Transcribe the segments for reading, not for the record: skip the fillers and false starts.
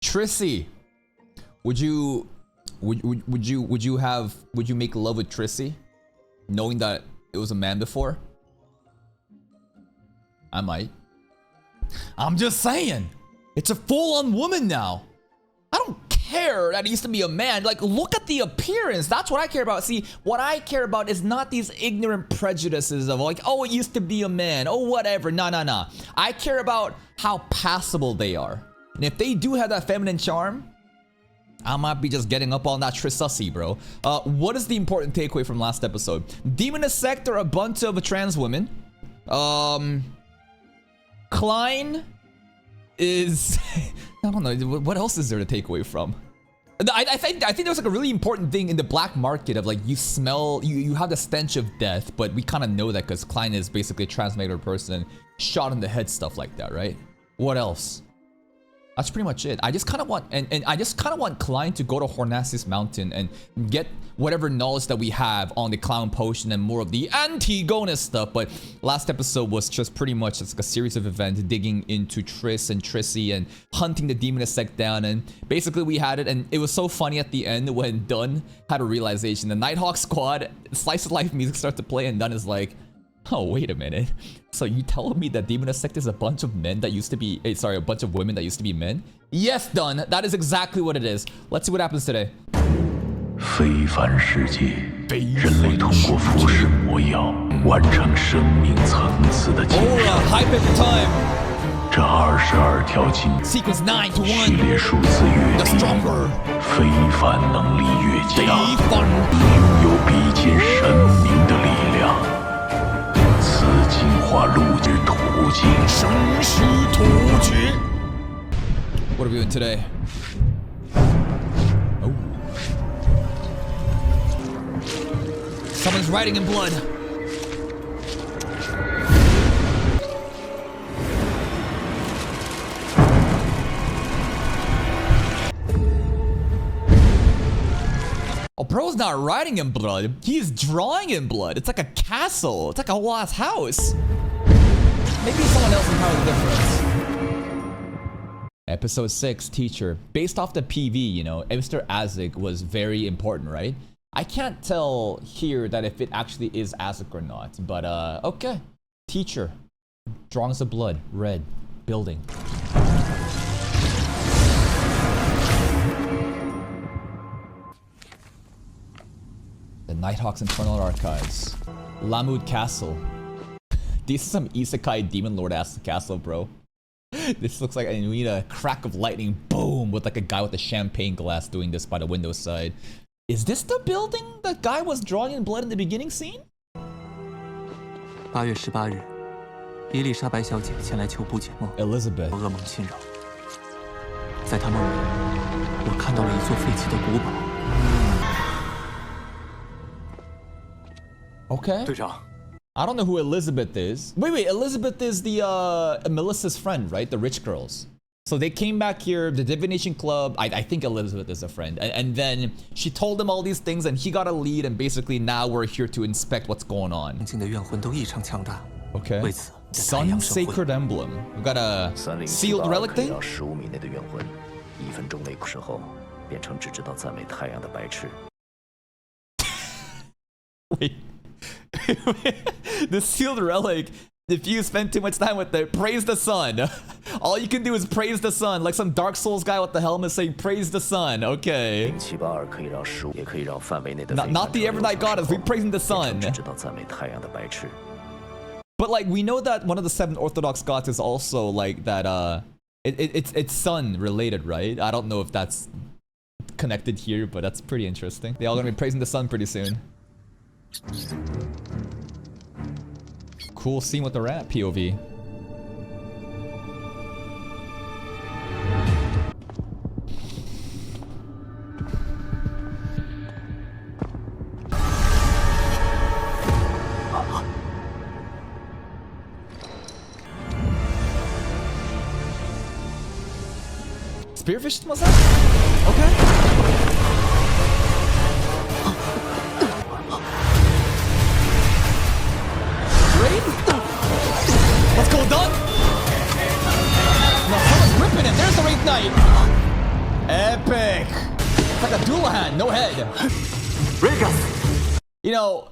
Trissy, would you make love with Trissy, knowing that it was a man before? I might. I'm just saying, it's a full-on woman now. I don't care that it used to be a man. Like, look at the appearance. That's what I care about. See, what I care about is not these ignorant prejudices of like, oh, it used to be a man. Oh, whatever. Nah. I care about how passable they are. And if they do have that feminine charm, I might be just getting up on that Trisussy, bro. What is the important takeaway from last episode? Demoness Sect are a bunch of trans women. Klein is... I don't know, what else is there to take away from? I think there's like a really important thing in the black market of like, you smell, you have the stench of death, but we kind of know that because Klein is basically a transgender person, shot in the head, stuff like that, right? What else? That's pretty much it. I just kind of want, and I just kind of want Klein to go to Hornassus Mountain and get whatever knowledge that we have on the clown potion and more of the Antigona stuff. But last episode was just pretty much just like a series of events digging into Triss and Trissy and hunting the Demoness Sect down. And basically we had it, and it was so funny at the end when Dunn had a realization. The Nighthawk squad, slice of life music starts to play, and Dunn is like, oh, wait a minute. So you telling me that Demoness Sect is a bunch of men that used to be... sorry, a bunch of women that used to be men? Yes, Dunn. That is exactly what it is. Let's see what happens today. 非凡世界，人类通过腐蚀魔药完成生命层次的晋升。这22条经序列数字越低，非凡能力越强，拥有比肩神明的力量。 进化路之途径，生死突厥。 What are we doing today? Oh. Someone's writing in blood. Oh, bro's not writing in blood. He's drawing in blood. It's like a castle. It's like a whole ass house. Maybe someone else can tell the difference. Episode 6, Teacher. Based off the PV, you know, Mr. Azek was very important, right? I can't tell here that if it actually is Azek or not, but okay. Teacher. Drawings of blood. Red. Building. The Nighthawk's Infernal Archives. Lamud Castle. This is some Isekai Demon Lord ass castle, bro. This looks like I need a crack of lightning, boom, with like a guy with a champagne glass doing this by the window side. Is this the building that guy was drawing in blood in the beginning scene? 8月18日，伊丽莎白小姐前来求补解梦。 Elizabeth. 噩梦侵扰，在她梦里，我看到了一座废弃的古堡。 Okay. 队长 I don't know who Elizabeth is. Wait, Elizabeth is the Melissa's friend, right? The rich girls. So they came back here, the Divination Club. I think Elizabeth is a friend. And then she told him all these things and he got a lead, and basically now we're here to inspect what's going on. 境的怨魂都异常强大。 Okay. 为此， Sun Sacred Emblem. We got a sealed relic thing? 让15米内的怨魂1分钟内之后变成只知道赞美太阳的白痴。 Wait. The sealed relic, if you spend too much time with it, praise the sun. All you can do is praise the sun, like some Dark Souls guy with the helmet saying praise the sun. Okay. 782可以让15，也可以让范围内的 Not the Evernight Goddess, we praising the sun. 只知道赞美太阳的白痴。 But like we know that one of the 7 Orthodox gods is also like that. It's sun related, right? I don't know if that's connected here, but that's pretty interesting. They all gonna be praising the sun pretty soon. Cool scene with the rat POV. Spearfish was that? Okay. Let's go, Dunn! No, someone's ripping it! There's the Wraith Knight! It's like a dual hand, no head. You know,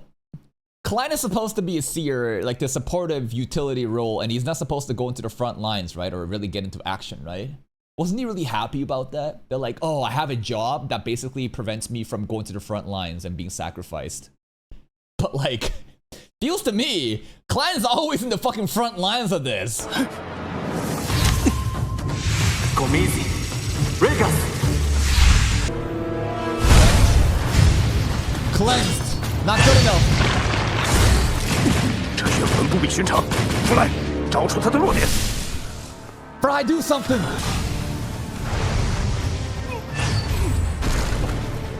Klein is supposed to be a seer, like the supportive utility role, and he's not supposed to go into the front lines, right? Or really get into action, right? Wasn't he really happy about that? They're like, oh, I have a job that basically prevents me from going to the front lines and being sacrificed. But like, feels to me, Klein's always in the fucking front lines of this. Gomezi, Regas. Cleansed, not good enough. 这血魂不比寻常，出来，找出他的弱点。Fry, do something.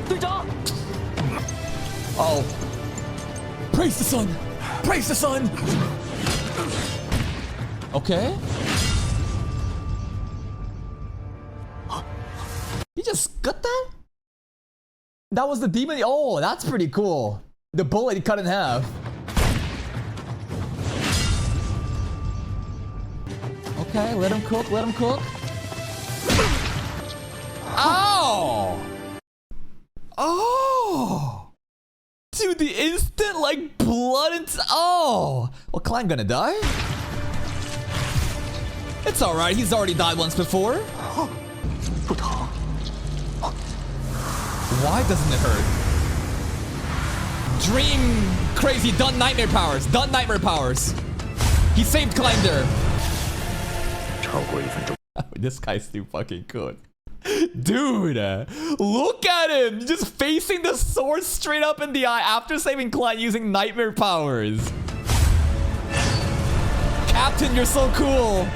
队长。 Oh. Praise the sun! Praise the sun! Okay. He just got that? That was the demon? Oh, that's pretty cool. The bullet he cut in half. Okay, let him cook, let him cook. Ow! Oh! Dude, the instant, like, blood and... Oh! Well, Klein gonna die? It's alright, he's already died once before. Why doesn't it hurt? Dream crazy, done nightmare powers. Done nightmare powers. He saved Klein there. This guy's too fucking good. Dude, look at him! Just facing the sword straight up in the eye after saving Klein using nightmare powers. Captain, you're so cool.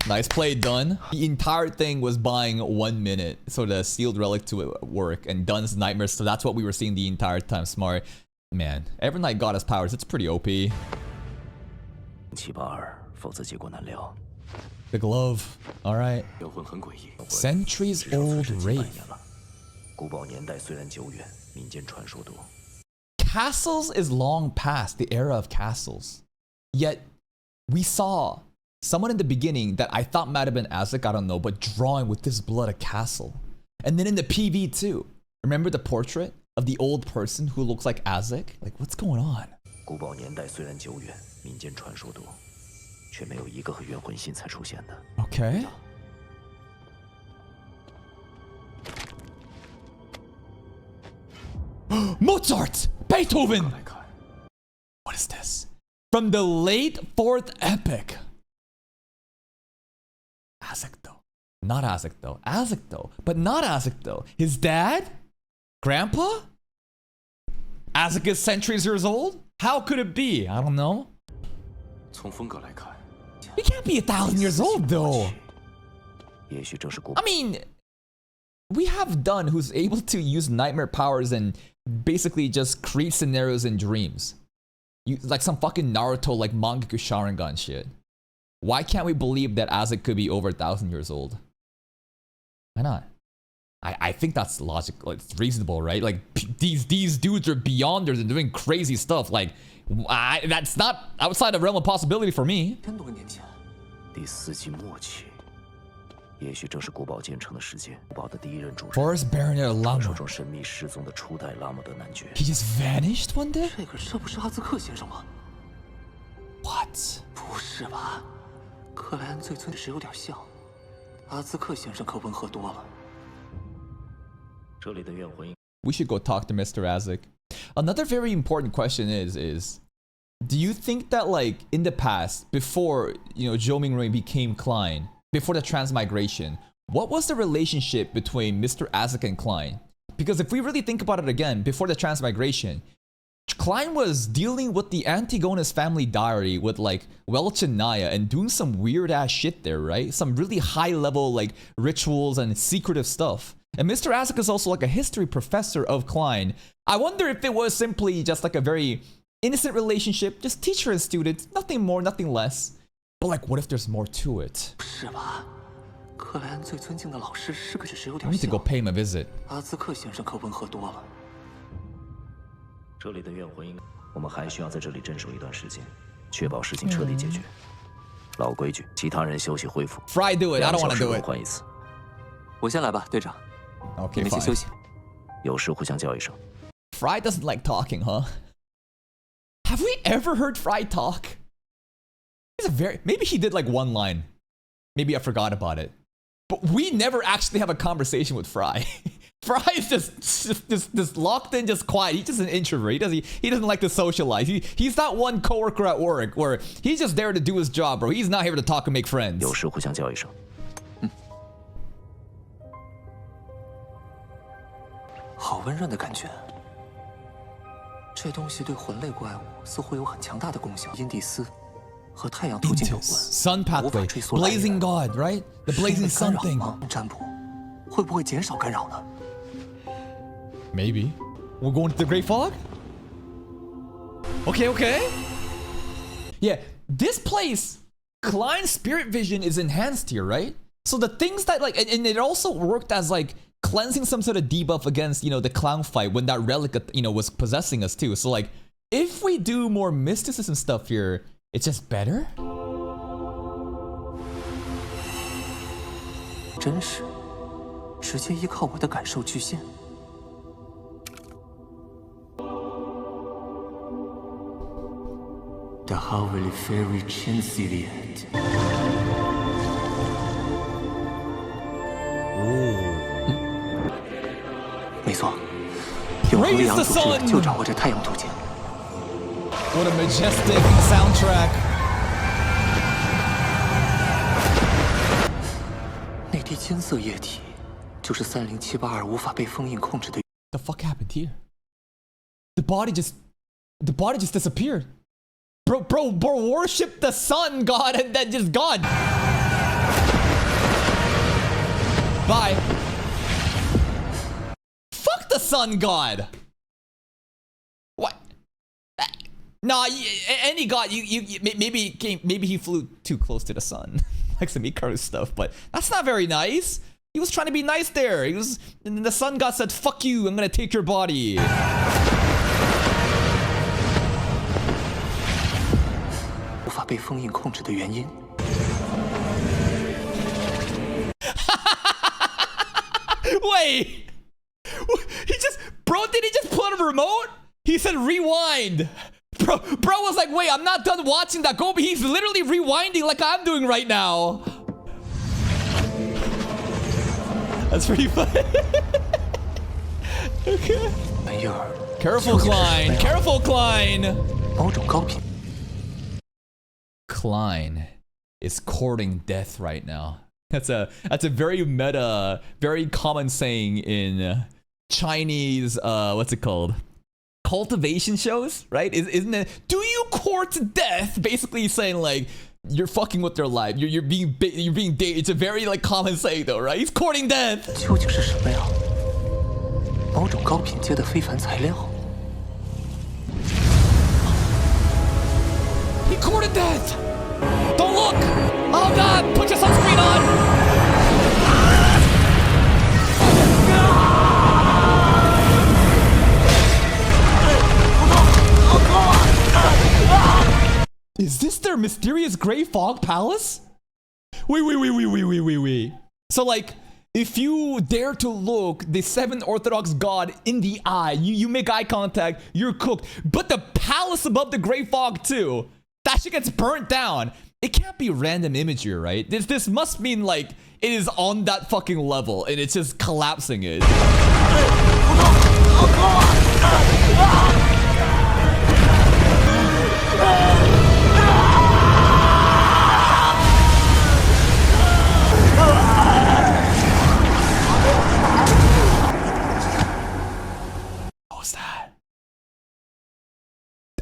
Nice play, Dunn. The entire thing was buying 1 minute, so the sealed relic to work, and Dunn's nightmares, so that's what we were seeing the entire time. Smart. Man, every knight got his powers, it's pretty OP. The glove. Alright. Centuries old wraith. Castles is long past the era of castles. Yet, we saw someone in the beginning that I thought might have been Azek, I don't know, but drawing with this blood a castle. And then in the PV too. Remember the portrait of the old person who looks like Azek? Like, what's going on? Okay. Mozart! Beethoven! What is this? From the late 4th epic. Azek though. Not Azek though. Azek though. But not Azek though. His dad? Grandpa? Azek is centuries years old? How could it be? I don't know. He can't be 1,000 years old though. I mean, we have Dunn who's able to use nightmare powers and basically just create scenarios in dreams. Like some fucking Naruto like Mangekyou Sharingan shit. Why can't we believe that Azek could be over 1,000 years old? Why not? I think that's logical. It's reasonable, right? Like these dudes are beyonders and doing crazy stuff. Like that's not outside the realm of possibility for me. Forest Baronet Lama. He just vanished one day? What? We should go talk to Mr. Azek. Another very important question is do you think that like in the past, before Zhou Mingwei became Klein, before the transmigration, what was the relationship between Mr. Azek and Klein? Because if we really think about it again, before the transmigration, Klein was dealing with the Antigonus family diary with like Welchen Naya and doing some weird ass shit there, right? Some really high level like rituals and secretive stuff. And Mr. Azek is also like a history professor of Klein. I wonder if it was simply just like a very innocent relationship, just teacher and student, nothing more, nothing less. But like, what if there's more to it? I need to go pay him a visit. 这里的怨魂应该，我们还需要在这里镇守一段时间，确保事情彻底解决。老规矩，其他人休息恢复。Fry do it. I don't want to do 轮 it. 换一次。我先来吧，队长。 Okay, 你们先 fine. 休息。有事互相叫一声。 Fry doesn't like talking, huh? Have we ever heard Fry talk? He's a very maybe he did like one line. Maybe I forgot about it. But we never actually have a conversation with Fry. Fry is just locked in, just quiet. He's just an introvert. He doesn't like to socialize. He's not one coworker at work where he's just there to do his job, bro. He's not here to talk and make friends. 有事互相叫一声。好温润的感觉。这东西对魂类怪物似乎有很强大的功效。因蒂斯和太阳途径有关。 Sun 无法 pathway, 追溯来源 blazing god, right? The 是因 blazing 为干 sun 扰 thing. 吗？占卜会不会减少干扰呢？ Maybe. We're going to the Great Fog? Okay, okay. Yeah, this place, Klein's spirit vision is enhanced here, right? So the things that like, and it also worked as like cleansing some sort of debuff against, you know, the clown fight when that relic, you know, was possessing us too. So like, if we do more mysticism stuff here, it's just better? 真是，直接依靠我的感受巨献。The Howley Fairy Chanceliet。没错，永恒阳组织就掌握着太阳途径。 What a majestic soundtrack. 那滴金色液体，就是30782无法被封印控制的。 The fuck happened here? The body just disappeared. Bro worshipped the sun god and then just gone. Bye. Fuck the sun god. What? Nah, any god, maybe he flew too close to the sun, like some Icarus stuff, but that's not very nice. He was trying to be nice there. And the sun god said, "Fuck you, I'm gonna take your body." 无法被封印控制的原因。Wait, did he just put a remote? He said rewind. Bro was like, wait, I'm not done watching that go, but he's literally rewinding like I'm doing right now. That's pretty funny. Okay. Careful, Klein. Careful, Klein. 某种高频。 Klein is courting death right now. That's a very meta, very common saying in Chinese, what's it called? Cultivation shows, right? Isn't it? Do you court death? Basically saying like you're fucking with their life. You're being dated. It's a very like common saying though, right? He's courting death. 究竟是什么呀？某种高品阶的非凡材料。 He courted death. Don't look. Oh god, put your sunscreen on. Is this their mysterious Grey Fog Palace? Wait. So like, if you dare to look the 7 Orthodox God in the eye, you make eye contact, you're cooked. But the palace above the Grey Fog too, that shit gets burnt down. It can't be random imagery, right? This must mean like it is on that fucking level and it's just collapsing it. What was that?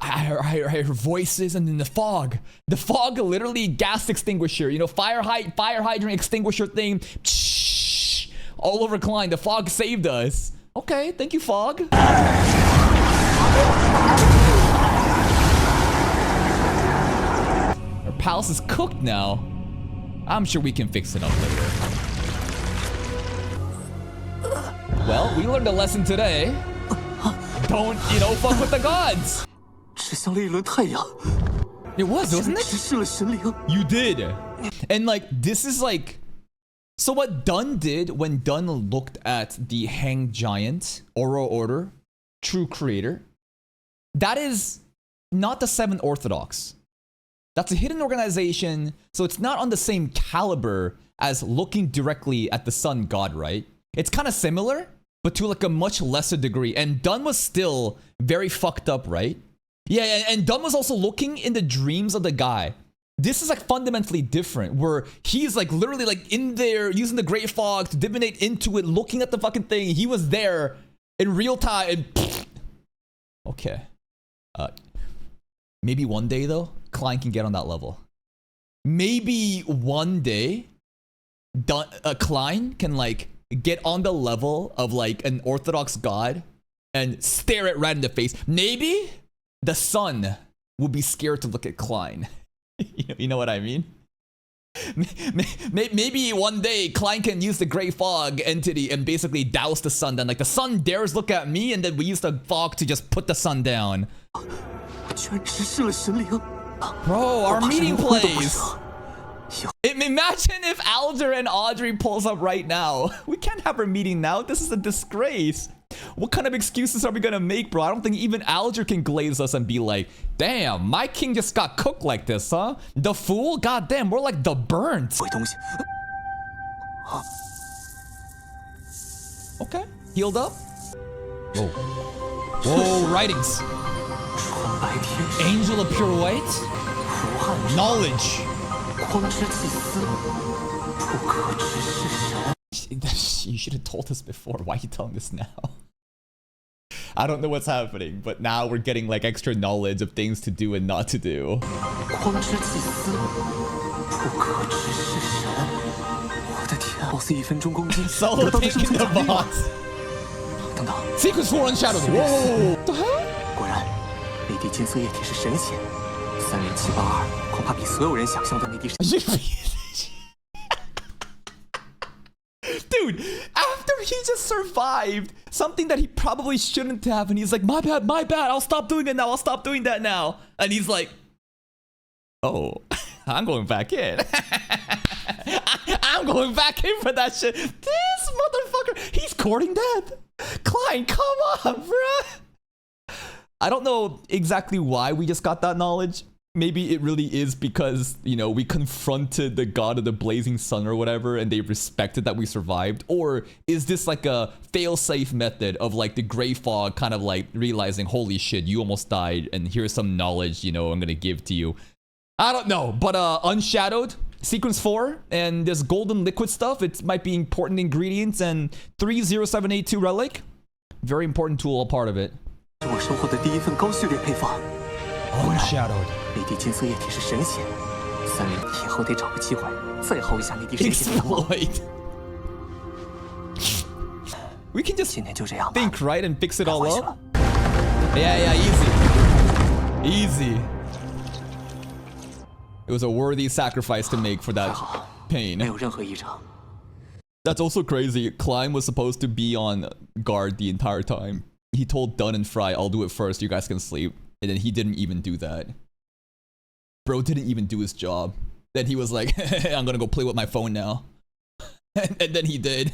I heard voices and then the fog. The fog literally gas extinguisher. You know, fire hydrant extinguisher thing. Shh, all over Klein. The fog saved us. Okay, thank you, fog. Our palace is cooked now. I'm sure we can fix it up later. Well, we learned a lesson today. don't, you know, fuck with the gods. 指向了一轮太阳。 It was, wasn't 直 it? 视了神灵。 You did. And like, this is like, so what Dunn did when Dunn looked at the Hanged Giant, Oro Order, True Creator, that is not the Seven Orthodox. That's a hidden organization, so it's not on the same caliber as looking directly at the sun god, right? It's kind of similar, but to like a much lesser degree. And Dunn was still very fucked up, right? Yeah, and Dunn was also looking in the dreams of the guy. This is like fundamentally different, where he's like literally like in there using the Great Fog to divinate into it, looking at the fucking thing. He was there in real time. And okay. Maybe one day though, Klein can get on that level. Maybe one day, Klein can like get on the level of like an Orthodox god and stare it right in the face. Maybe the sun will be scared to look at Klein. You know what I mean? Maybe one day Klein can use the Great Fog entity and basically douse the sun. Then like the sun dares look at me, and then we use the fog to just put the sun down. 居然直视了神灵。 Bro, our meeting place. Imagine if Alger and Audrey pulls up right now. We can't have our meeting now. This is a disgrace. What kind of excuses are we gonna make, bro? I don't think even Alger can glaze us and be like, damn, my king just got cooked like this, huh? The fool? Goddamn, we're like the burnt. 鬼东西。 Okay, healed up. Whoa. Whoa, writings. 纯白天使。 Angel of pure white. 胡汉之 Knowledge. 光之祭司。不可直视神。 You should have told us before. Why are you telling us now? I don't know what's happening, but now we're getting like extra knowledge of things to do and not to do. 光之祭司。不可直视神。我的天！BOSS 1分钟攻击。 Solo 得到的生 taking 存 the 奖励。 boss. 等等， Sequence 4 Unshadowed. Whoa! The hell? 果然，那滴金色液体是神血。30782，恐怕比所有人想象的那滴神。 Dude, after he just survived something that he probably shouldn't have, and he's like, my bad, I'll stop doing it now, I'll stop doing that now. And he's like, oh, I'm going back in. I'm going back in for that shit. This motherfucker, he's courting death. Klein, come on, bruh. I don't know exactly why we just got that knowledge. Maybe it really is because, you know, we confronted the god of the blazing sun or whatever, and they respected that we survived. Or is this like a fail-safe method of like the Grey Fog kind of like realizing, holy shit, you almost died, and here's some knowledge, you know, I'm gonna give to you. I don't know, but Unshadowed, Sequence 4, and this golden liquid stuff, it might be important ingredients, and 30782 Relic, very important tool, a part of it. 是我收获的第一份高序列配方。 Unshadowed. 那滴金色液体是神血，3人以后得找个机会再薅一下那滴神血的毛。 Exploit. We can just 今天就这样吧。 think, right, and fix it 该 all 回去 up? 了。 Yeah, easy. Easy. It was a worthy sacrifice to make for that 没 pain. 有任何异常。 That's also crazy. Klein was supposed to be on guard the entire time. He told Dunn and Fry, I'll do it first, you guys can sleep. And then he didn't even do that. Bro didn't even do his job. Then he was like, I'm gonna go play with my phone now. And then he did.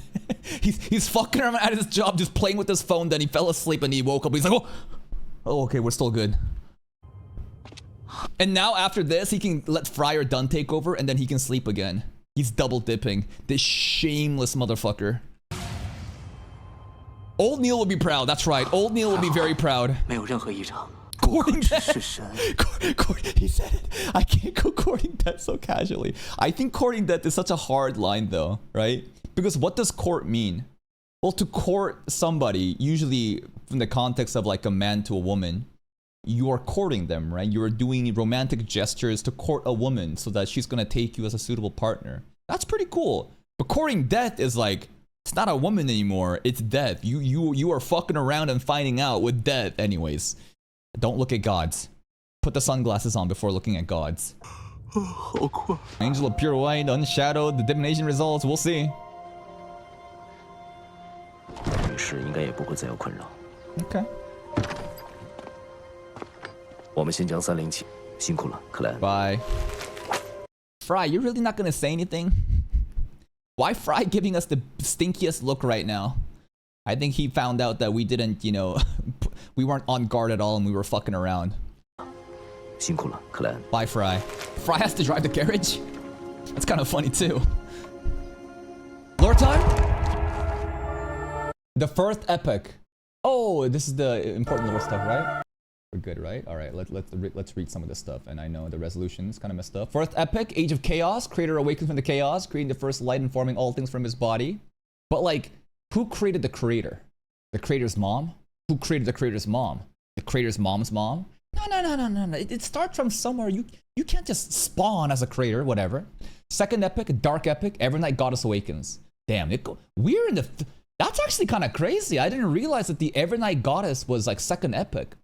He's fucking around at his job, just playing with his phone. Then he fell asleep and he woke up. He's like, oh, okay, we're still good. And now after this, he can let Fry or Dunn take over, and then he can sleep again. He's double dipping. This shameless motherfucker. Old Neil will be proud. That's right. Old Neil will be very proud. 没有任何异常。 Courting 直 death. 视神。 He said it. I can't go courting death so casually. I think courting death is such a hard line though, right? Because what does court mean? Well, to court somebody, usually from the context of like a man to a woman, you are courting them, right? You are doing romantic gestures to court a woman so that she's gonna take you as a suitable partner. That's pretty cool. But courting death is like, it's not a woman anymore, it's death. You are fucking around and finding out with death anyways. Don't look at gods. Put the sunglasses on before looking at gods. 好困。 Angel of pure white, unshadowed, the divination results, we'll see. 女士应该也不会再有困扰。 Okay. 我们新疆307，辛苦了，克莱恩。 Bye. Fry, you're really not gonna say anything? Why Fry giving us the stinkiest look right now? I think he found out that we didn't, you know, we weren't on guard at all and we were fucking around. 辛苦了，克莱恩。 Bye, Fry. Fry has to drive the carriage? That's kind of funny too. Lore time? The first epic. Oh, this is the important lore stuff, right? We're good, right? All right, let's read some of this stuff. And I know the resolution is kind of messed up. First epic, Age of Chaos. Creator awakens from the chaos, creating the first light and forming all things from his body. But like, who created the creator? The creator's mom? Who created the creator's mom? The creator's mom's mom? No. It starts from somewhere. You can't just spawn as a creator, whatever. Second epic, Dark Epic, Evernight Goddess Awakens. Damn, we're in the... That's actually kind of crazy. I didn't realize that the Evernight Goddess was like second epic.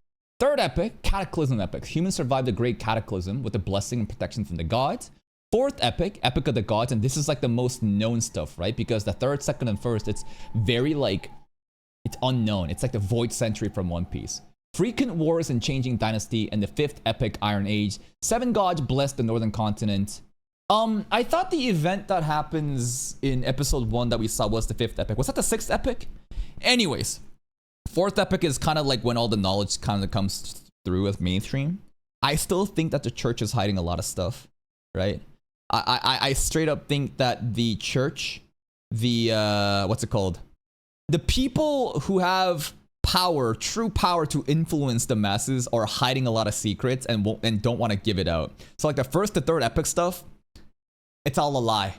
Third epic, Cataclysm epic. Humans survived the great cataclysm with the blessing and protection from the gods. Fourth epic, Epic of the Gods, and this is like the most known stuff, right? Because the third, second, and first, it's very like, it's unknown. It's like the Void Century from One Piece. Frequent wars and changing dynasty, and the fifth epic, Iron Age. 7 gods blessed the northern continent. I thought the event that happens in episode 1 that we saw was the fifth epic. Was that the sixth epic? Anyways. Fourth epic is kind of like when all the knowledge kind of comes through as mainstream. I still think that the church is hiding a lot of stuff, right? I straight up think that the church, the, what's it called? The people who have power, true power to influence the masses are hiding a lot of secrets and don't want to give it out. So like the first to third epic stuff, it's all a lie.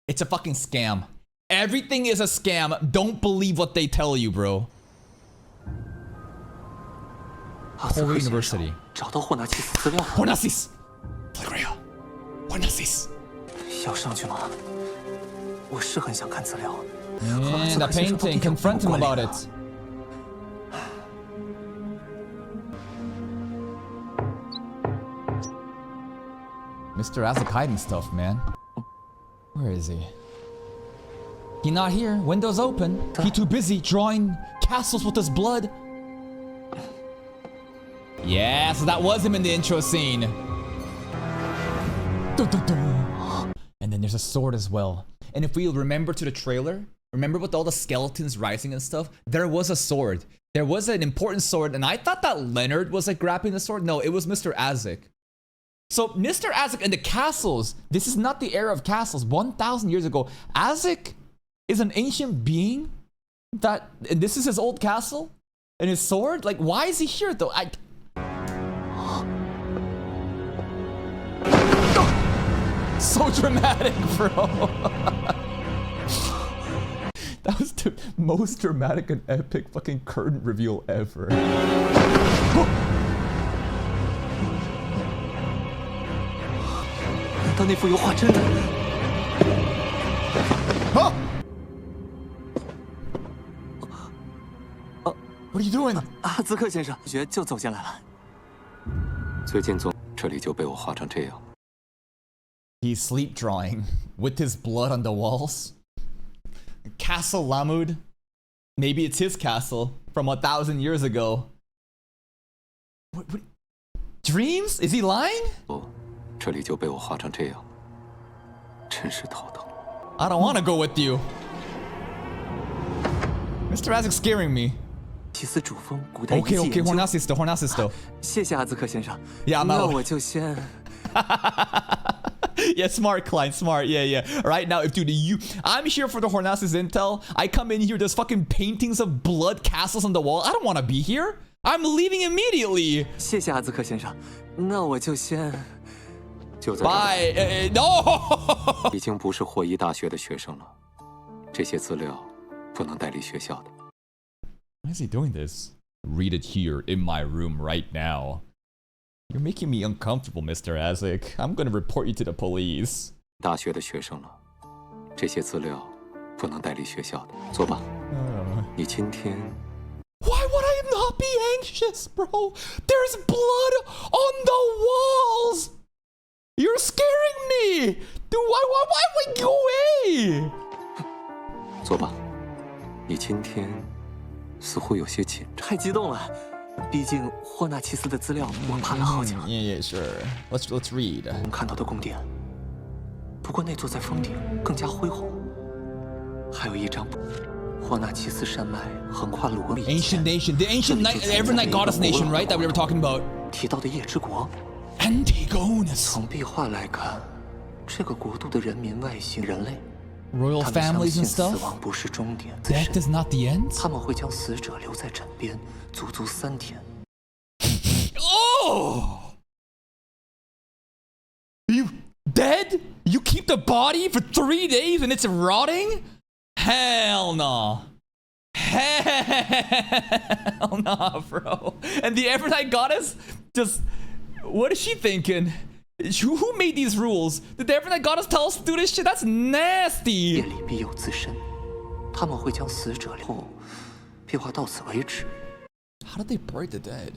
It's a fucking scam. Everything is a scam. Don't believe what they tell you, bro. Holy University. 找到霍纳西斯资料了。 Hornacis! Hornacis! 要上去吗？我是很想看资料。 And the painting, confront him about it. Mr. Azek hiding stuff, man. Where is he? He not here. Windows open. He too busy drawing castles with his blood. Yeah, so that was him in the intro scene. And then there's a sword as well. And if we remember to the trailer, remember with all the skeletons rising and stuff, there was a sword. There was an important sword, and I thought that Leonard was like grabbing the sword. No, it was Mr. Azek. So Mr. Azek and the castles, this is not the era of castles. 1,000 years ago, Azek is an ancient being that, and this is his old castle and his sword. Like, why is he here though? So dramatic, bro. That was the most dramatic and epic fucking curtain reveal ever. 难道那幅油画真的？ Huh? What are you doing? 阿兹克先生，觉就走进来了。最近这里就被我画成这样。 He's sleep drawing with his blood on the walls. Castle Lamud. Maybe it's his castle from 1,000 years ago. What? Dreams? Is he lying? 这里就被我画成这样，真是头疼。 I don't want to go with you. Mr. Azek's scaring me. 祭司主峰古代仪器 Okay, 研究。 Hornacisto. 谢谢阿兹克先生。 Yeah, I'm 那 out. 我就先。 Yeah, smart, Klein, smart. Yeah. Right now, if dude, I'm here for the Hornacis intel. I come in here, there's fucking paintings of blood castles on the wall. I don't want to be here. I'm leaving immediately. 谢谢阿兹克先生。那我就先。 就在这里 Bye. No. 已经不是霍伊大学的学生了，这些资料不能带离学校的。 Why is he doing this? Read it here in my room right now. You're making me uncomfortable, Mr. Azek. I'm gonna report you to the police. 大学的学生了，这些资料不能带离学校的。坐吧，你今天。 Why would I not be anxious, bro? There's blood on the walls. You're scaring me. Dude, why would you go away? 坐吧，你今天似乎有些紧张。太激动了，毕竟霍纳奇斯的资料我爬了好久。Yeah, sure. Let's read. 我们看到的宫殿，不过那座在峰顶更加恢宏。还有一张霍纳奇斯山脉横跨罗米 Ancient nation, the ancient Evernight goddess nation, right? That we were talking about. 提到的夜之国。Antigonus. 从壁画来看，这个国度的人民外形人类。 Royal families and stuff. 死亡不是终点 Death is not the end. 他们会将死者留在枕边，足足3天。Oh! You dead? You keep the body for 3 days and it's rotting? Hell no. Hell no, bro. And the Evernight goddess just... What is she thinking? Who made these rules? Did the Evernight goddess tell us to do this shit? That's nasty. 夜里必有自身，他们会将死者后，壁画到此为止。 How did they bury the dead?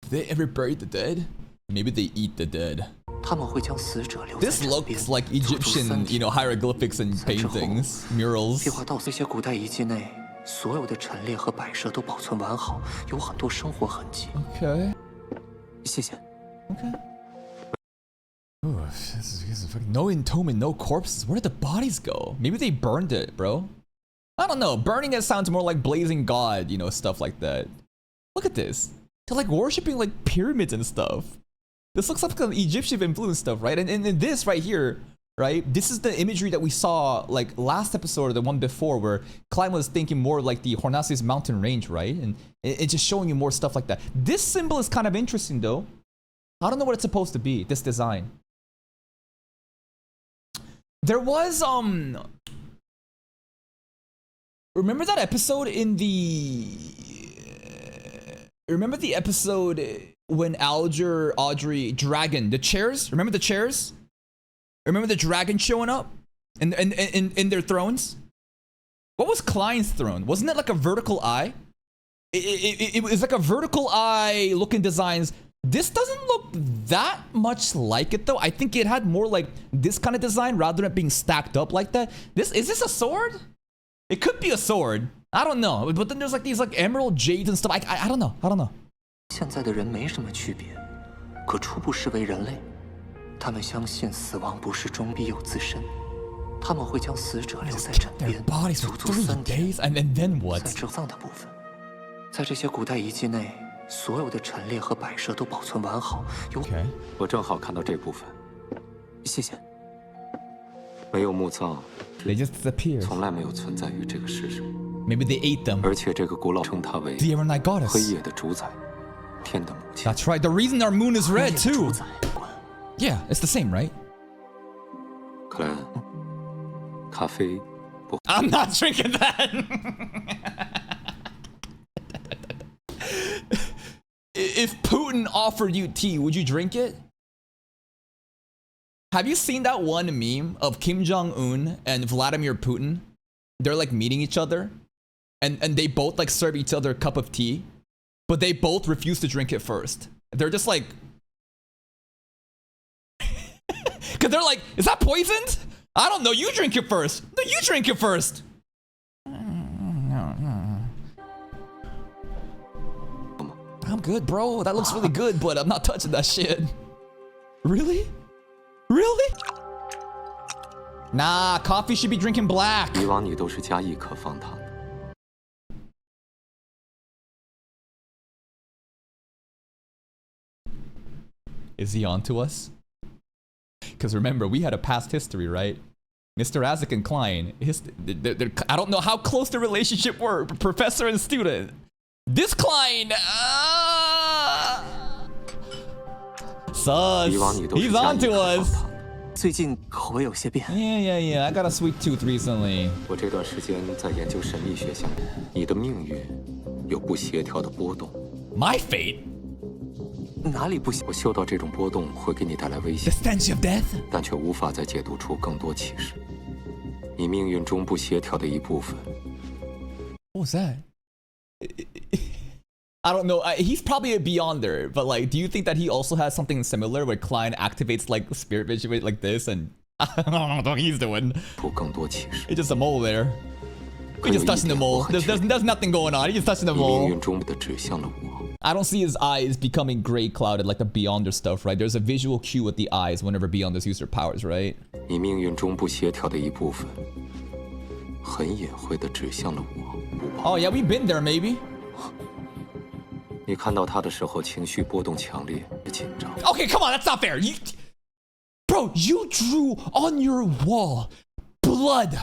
Did they ever bury the dead? Maybe they eat the dead. 他们会将死者留在 This 枕边， looks like 足足3 Egyptian, 天 hieroglyphics and paintings, murals. 壁画到这些古代遗迹内，所有的陈列和摆设都保存完好，有很多生活痕迹。 Okay. 谢谢。 Okay. Ooh, this is fucking no entombment, no corpses. Where did the bodies go? Maybe they burned it, bro. I don't know. Burning it sounds more like blazing god, stuff like that. Look at this. They're like worshipping like pyramids and stuff. This looks like some Egyptian influence stuff, right? And this right here, right? This is the imagery that we saw like last episode or the one before where Klein was thinking more like the Hornacius mountain range, right? And it's just showing you more stuff like that. This symbol is kind of interesting though. I don't know what it's supposed to be, this design. There was, remember that episode in the... Remember the episode when Alger, Audrey, Dragon, the chairs? Remember the chairs? Remember the dragon showing up? In their thrones? What was Klein's throne? Wasn't it like a vertical eye? It was like a vertical eye looking designs. This doesn't look that much like it though. I think it had more like this kind of design rather than it being stacked up like that. Is this a sword? It could be a sword. I don't know. But then there's like these like emerald jades and stuff. I don't know. I don't know. 现在的人没什么区别，可初步视为人类。他们相信死亡不是终，必有自身。他们会将死者留在枕 Their 边， bodies for 足足 3 3天。 days and then what? 在治丧的部分，在这些古代遗迹内，所有的陈列和摆设都保存完好。有 Okay. 我正好看到这部分，谢谢。没有墓葬， They just disappear. 从来没有存在于这个世上， Maybe they ate them. 而且这个古老称它为 The Evernight 黑 goddess. 夜的主宰，天的母亲。 That's right. The reason our moon is red 主 too. 宰观 Yeah, it's the same, right? 克莱恩，咖啡不 I'm not drinking that. If Putin offered you tea, would you drink it? Have you seen that one meme of Kim Jong-un and Vladimir Putin? They're like meeting each other and they both like serve each other a cup of tea, but they both refuse to drink it first. They're just like, cause they're like, is that poisoned? I don't know. You drink it first. No, you drink it first. I'm good, bro. That looks really good, but I'm not touching that shit. Really? Really? Nah, coffee should be drinking black. 以往你都是加1颗方糖的。 Is he on to us? Because remember, we had a past history, right? Mr. Isaac and Klein, I don't know how close the relationship were, professor and student. This Klein, sus. 以往你都是 He's 加 on 1 to 颗方 us. 糖的。最近口味有些变。 Yeah. I got a sweet tooth recently. 我这段时间在研究神秘学相关，你的命运有不协调的波动。 My fate? 哪里不行？我嗅到这种波动会给你带来危 The 险， stench of death? 但却无法再解读出更多启示。你命运中不协调的一部分， What was that? I don't know. He's probably a beyonder, but like, do you think that he also has something similar where Klein activates like spirit vision like this and I don't know what he's doing. 出更多启示。 It's just a mole there. He's just touching the mole. There's nothing going on. He's just touching the 你命 mole. 运中的指向了我。I don't see his eyes becoming gray clouded like the Beyonder stuff, right? There's a visual cue with the eyes whenever Beyonders use their powers, right? 你命运中不协调的一部分，很隐晦地指向了我。 Oh yeah, we've been there, maybe. 你看到他的时候，情绪波动强烈，紧张。 Okay, come on, that's not fair. Bro, you drew on your wall blood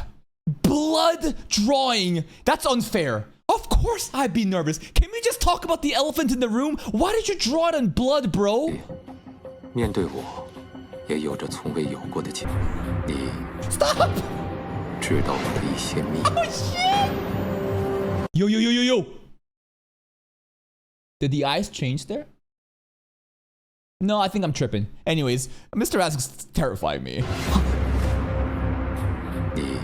drawing. That's unfair. Of course I'd be nervous. Can we just talk about the elephant in the room? Why did you draw it in blood, bro? 面对我，也有着从未有过的紧。你 Stop! 知道我的一些秘密。 Oh shit! Yo. Did the eyes change there? No, I think I'm tripping. Anyways, Mr. Ask's terrifying me. 你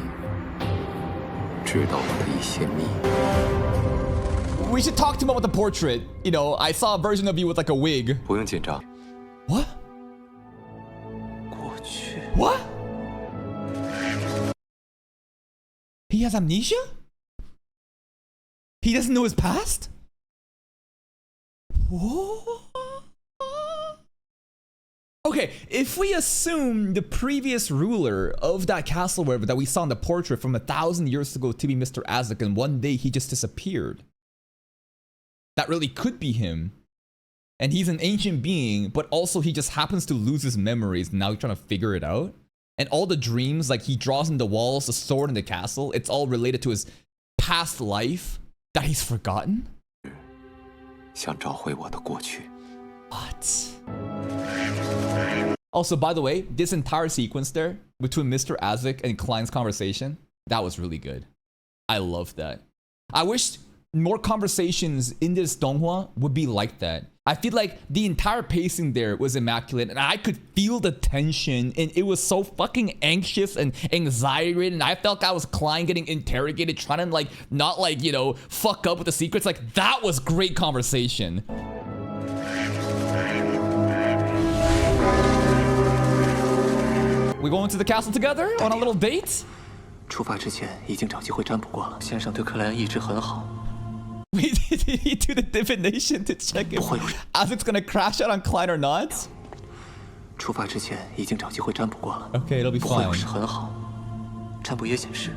知道我的一些秘密。 We should talk to him about the portrait. You know, I saw a version of you with like a wig. 不用紧张。 What? 过去， What? He has amnesia? He doesn't know his past? What? Okay, if we assume the previous ruler of that castle wherever that we saw in the portrait from 1,000 years ago to be Mr. Azek, and one day he just disappeared. That really could be him. And he's an ancient being, but also he just happens to lose his memories and now he's trying to figure it out. And all the dreams, like he draws in the walls, the sword in the castle, it's all related to his past life that he's forgotten? 想找回我的过去。 What? Also, by the way, this entire sequence there between Mr. Azek and Klein's conversation, that was really good. I love that. I wish more conversations in this donghua would be like that. I feel like the entire pacing there was immaculate and I could feel the tension and it was so fucking anxious and anxiety-ridden. I felt like I was Klein getting interrogated, trying to like, not like, you know, fuck up with the secrets. Like that was great conversation. We going to the castle together on a little date? 出发之前已经找机会占卜过了，先生对克莱恩一直很好。 Wait, did he do the divination to check if Azek's gonna crash out on Klein or not? 出发之前已经找机会占卜过了。 Okay, it'll be 不会 fine. 不是很好。占卜也显示，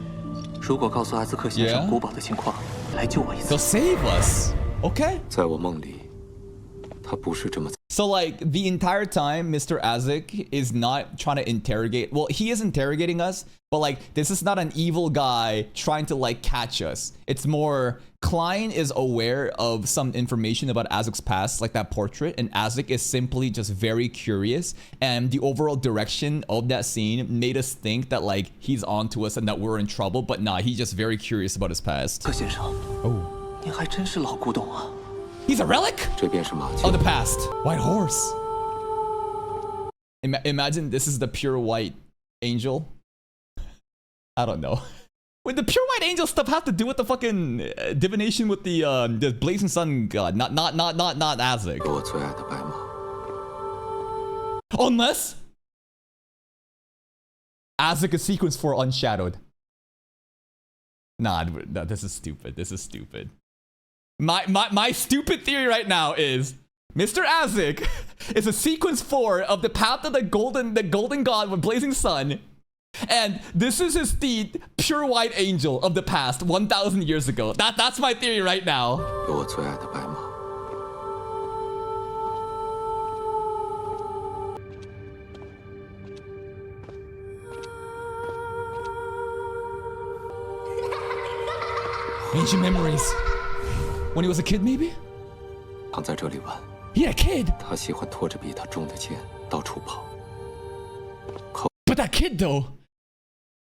如果告诉阿兹克先生 Yeah? 古堡的情况，来救我一次 They'll。save us. Okay. 在我梦里，他不是这么。 So like the entire time, Mr. Azek is not trying to interrogate. Well, he is interrogating us, but like this is not an evil guy trying to like catch us. It's more Klein is aware of some information about Azek's past, like that portrait, and Azek is simply just very curious. And the overall direction of that scene made us think that like he's onto us and that we're in trouble. But nah, he's just very curious about his past. 克先生， Oh, 你还真是老古董啊！ he's a relic? 这便是马 Oh, 厩。 the past. White horse. Imagine this is the pure white angel. I don't know. Wait, the pure white angel stuff have to do with the fucking divination with the blazing sun god, not Azek. 我最爱的白马。 Unless Azek is sequence 4 unshadowed. Nah, this is stupid. This is stupid. My stupid theory right now is Mr. Azek is a sequence 4 of the path of the golden god with blazing sun. And this is his steed, pure white angel of the past 1,000 years ago. That's my theory right now. 有我最爱的白马。 Ancient memories. When he was a kid, maybe? 常在这里玩。 Yeah, a kid. 他喜欢拖着比他重的剑到处跑。 But that kid though,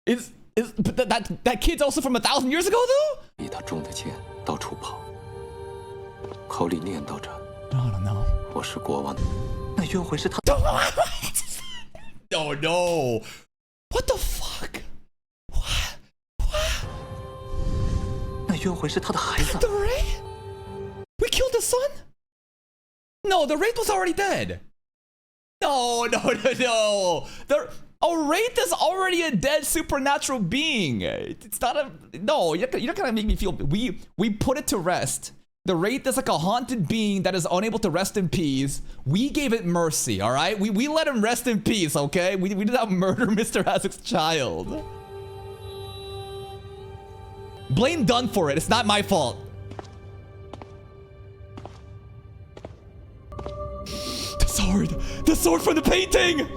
but that kid's also from 1,000 years ago though? 比他重的剑到处跑，口里念叨着 I don't know. 我是国王。那冤魂是他， Oh no! What the fuck? 那冤魂是他的孩子 The。Wraith? We killed the son? No, the Wraith was already dead. No. A Wraith is already a dead supernatural being. It's not a... No, you're not gonna make me feel... We put it to rest. The Wraith is like a haunted being that is unable to rest in peace. We gave it mercy, all right? We let him rest in peace, okay? We did not murder Mr. Azek's child. Blame Dunn for it. It's not my fault. The sword. The sword from the painting.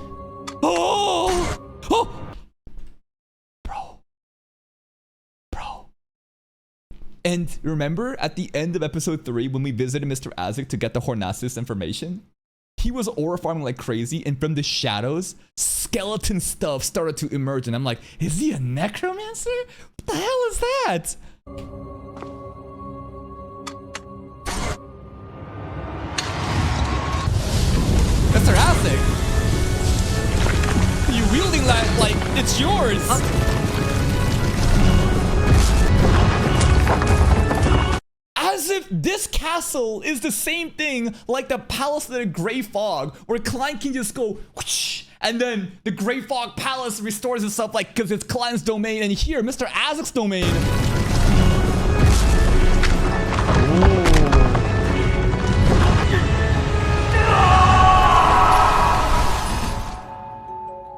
Oh. Oh. Bro. And remember at the end of episode 3 when we visited Mr. Azek to get the Hornasis information? He was aura farming like crazy, and from the shadows, skeleton stuff started to emerge, and I'm like, is he a necromancer? What the hell is that? Mr. Azek! You wielding that like it's yours! As if this castle is the same thing like the Palace of the Grey Fog, where Klein can just go whoosh, and then the Grey Fog Palace restores itself like because it's Klein's domain, and here, Mr. Azek's domain.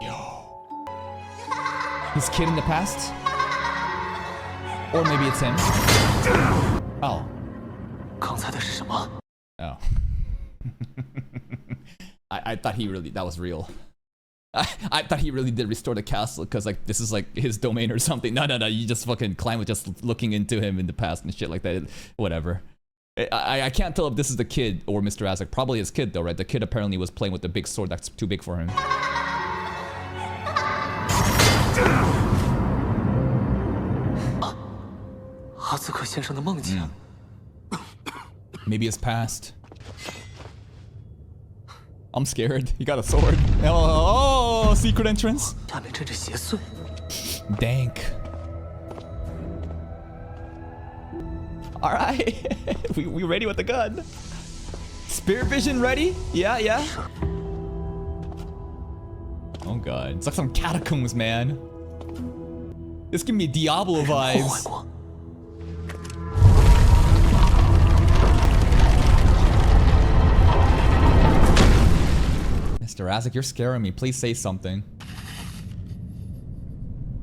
Yo. His kid in the past? Or maybe it's him. Oh. 刚才的是什么? Oh. I thought he really, that was real. I thought he really did restore the castle because like this is like his domain or something. No, you just fucking Klein was just looking into him in the past and shit like that. Whatever. I can't tell if this is the kid or Mr. Azek. Probably his kid though, right? The kid apparently was playing with the big sword that's too big for him. Maybe it's past. I'm scared. He got a sword. Oh, secret entrance. Dank. All right, we ready with the gun. Spirit vision ready? Yeah. Oh god, it's like some catacombs, man. This give me Diablo vibes. Mr. Azek, you're scaring me. Please say something.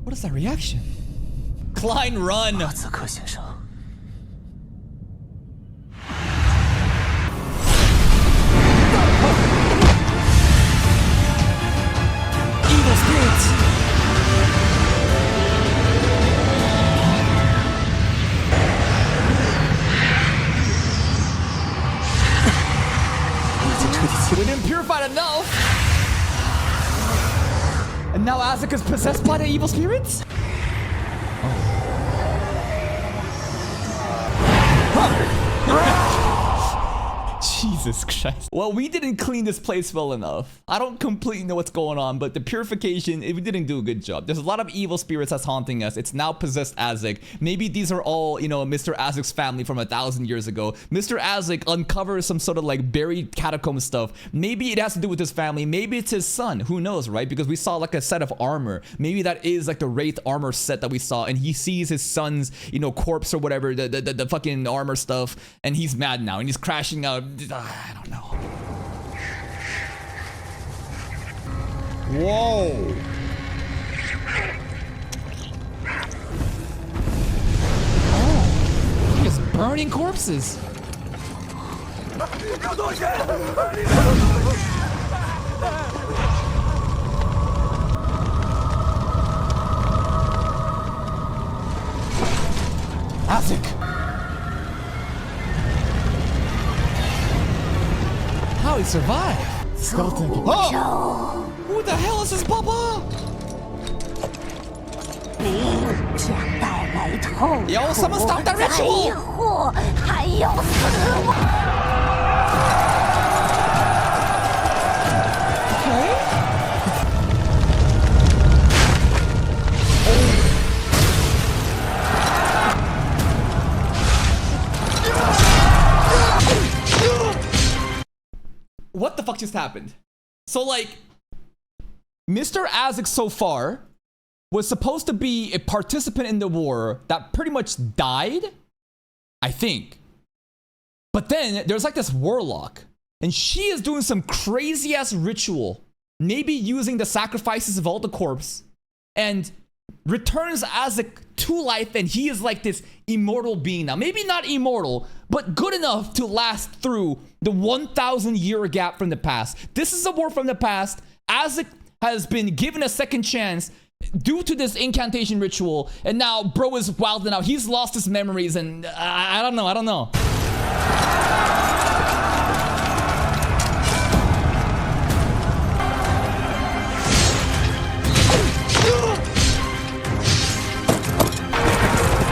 What is that reaction? Klein, run! Evil spirits! We didn't purify it enough! And now Azek is possessed by the evil spirits? Jesus Christ. Well, we didn't clean this place well enough. I don't completely know what's going on, but the purification, we didn't do a good job. There's a lot of evil spirits that's haunting us. It's now possessed Azek. Maybe these are all, you know, Mr. Azek's family from 1,000 years ago. Mr. Azek uncovers some sort of like buried catacomb stuff. Maybe it has to do with his family. Maybe it's his son. Who knows, right? Because we saw like a set of armor. Maybe that is like the Wraith armor set that we saw, and he sees his son's, you know, corpse or whatever, the fucking armor stuff, and he's mad now, and he's crashing out. I don't know. Whoa. Oh, he's just burning corpses. Azek. How he survived? Skeleton. Oh! Who the hell is this Papa? Yo, someone stop that ritual! Okay. What the fuck just happened? So like, Mr. Azek so far was supposed to be a participant in the war that pretty much died, I think. But then there's like this warlock, and she is doing some crazy ass ritual, maybe using the sacrifices of all the corpse, and returns Azek to life, and he is like this immortal being now. Maybe not immortal, but good enough to last through the 1,000 year gap from the past. This is a war from the past. Azek has been given a second chance due to this incantation ritual, and now bro is wilding out. He's lost his memories, and I don't know.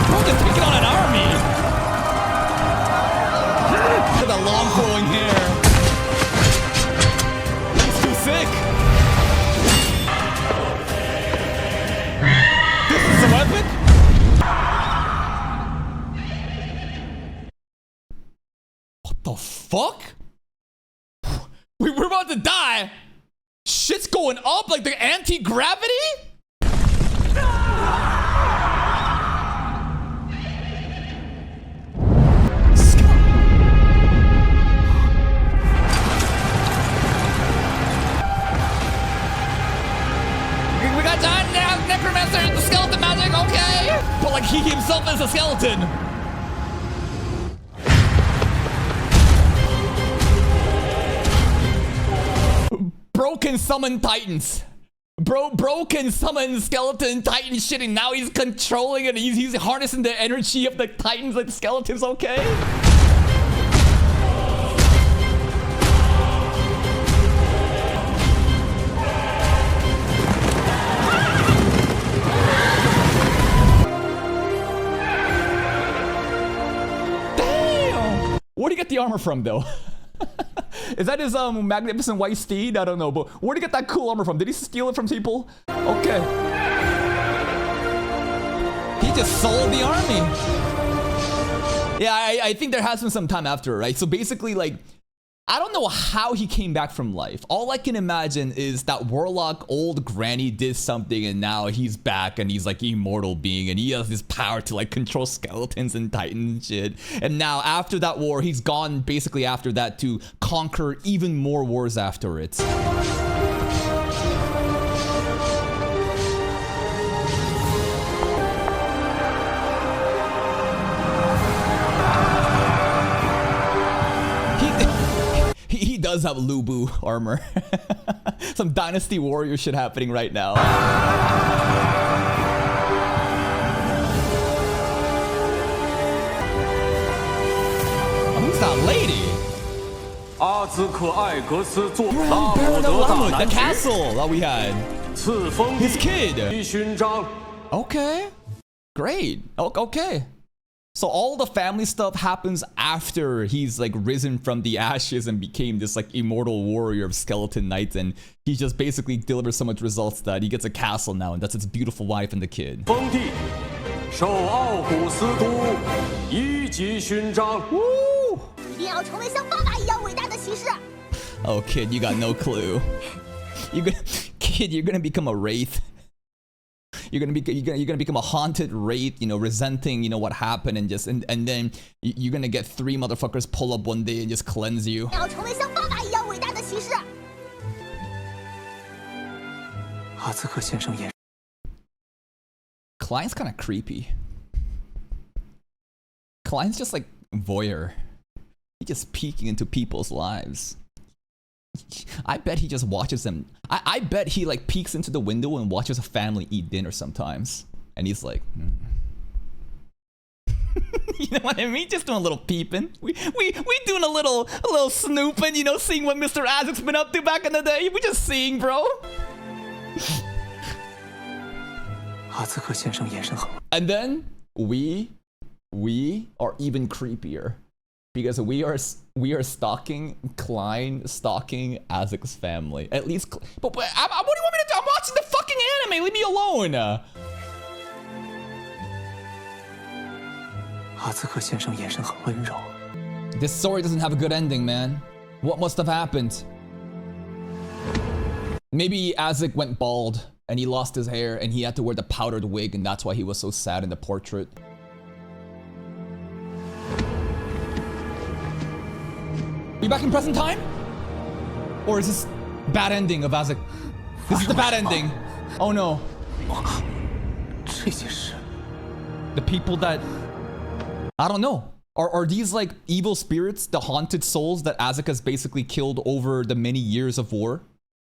Bro just picking on an army. Look at the long flowing hair. He's too sick. This is a weapon? What the fuck? We're about to die. Shit's going up like the anti-gravity? We got giant necromancer, the skeleton magic, okay? But like he himself is a skeleton. Bro can summon titans. Bro can summon skeleton titan shit, and now he's controlling it. He's harnessing the energy of the titans like the skeletons, okay? Damn! Where'd he get the armor from, though? Is that his magnificent white steed? I don't know, but where'd he get that cool armor from? Did he steal it from people? Okay. He just sold the army. Yeah, I think there has been some time after, right? So basically, like, I don't know how he came back from life. All I can imagine is that warlock old granny did something, and now he's back, and he's like immortal being, and he has this power to like control skeletons and titans and shit. And now after that war, he's gone basically after that to conquer even more wars after it. He does have Lubu armor. Some Dynasty Warrior shit happening right now. Oh, who's that lady? Baron of Lamut, the castle that we had. His kid. Okay. Great. Okay. So all the family stuff happens after he's like risen from the ashes and became this like immortal warrior of skeleton knights, and he just basically delivers so much results that he gets a castle now, and that's his beautiful wife and the kid. Woo! Oh kid, you got no clue. You're gonna become a wraith. You're gonna become a haunted wraith, you know, resenting, you know, what happened, and just and then you're gonna get 3 motherfuckers pull up one day and just cleanse you. Klein's kind of creepy. Klein's just like voyeur. He's just peeking into people's lives. I bet he just watches them. I bet he like peeks into the window and watches a family eat dinner sometimes, and he's like, you know what I mean? Just doing a little peeping. We doing a little snooping, you know, seeing what Mr. Azek's been up to back in the day. We just seeing, bro. And then we are even creepier. Because we are stalking Klein, stalking Azek's what do you want me to do? I'm watching the fucking anime. Leave me alone. This story doesn't have a good ending, man. What must have happened? Maybe Azek went bald and he lost his hair and he had to wear the powdered wig, and that's why he was so sad in the portrait. we back in present time? Or is this bad ending of Azek? This is the bad ending. Oh no. 这些事 The people that... I don't know. Are these like evil spirits, the haunted souls that Azeka's basically killed over the many years of war?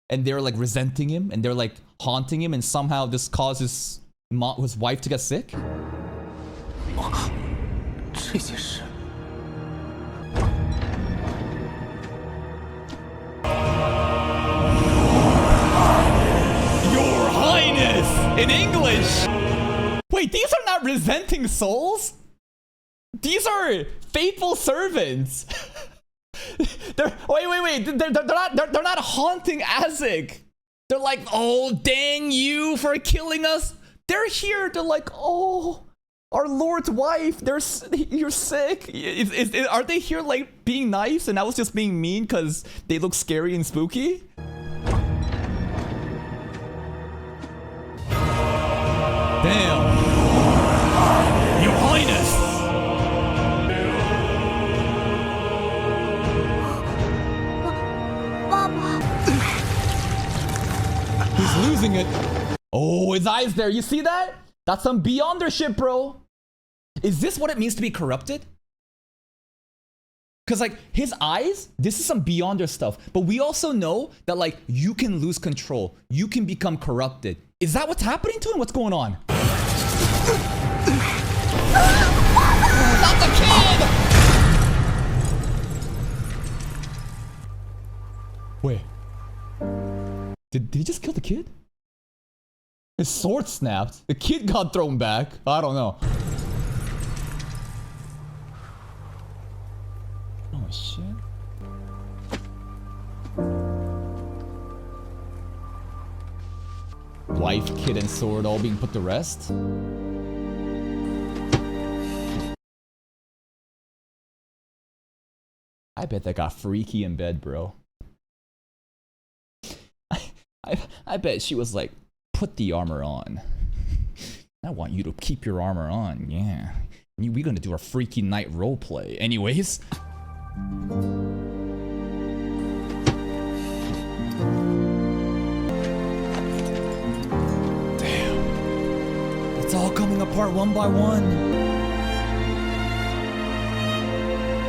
And they're like resenting him and they're like haunting him and somehow this causes his wife to get sick? 这些事 Your Highness! In English! Wait, these are not resenting souls? These are faithful servants. Wait. They're not haunting Azek. They're like, oh, dang you for killing us. They're here. They're like, oh, our Lord's wife. You're sick. Are they here like being nice and I was just being mean because they look scary and spooky? Damn. Your Highness. He's losing it. Oh, his eyes there. You see that? That's some Beyonder shit, bro. Is this what it means to be corrupted? Because, like, his eyes, this is some Beyonder stuff. But we also know that, like, you can lose control. You can become corrupted. Is that what's happening to him? What's going on? Not the kid! Wait. Did he just kill the kid? His sword snapped. The kid got thrown back. I don't know. Oh shit. Wife, kid, and sword all being put to rest? I bet that got freaky in bed, bro. I bet she was like, put the armor on. I want you to keep your armor on, yeah. We're gonna do a freaky night roleplay. Anyways. Damn. It's all coming apart one by one.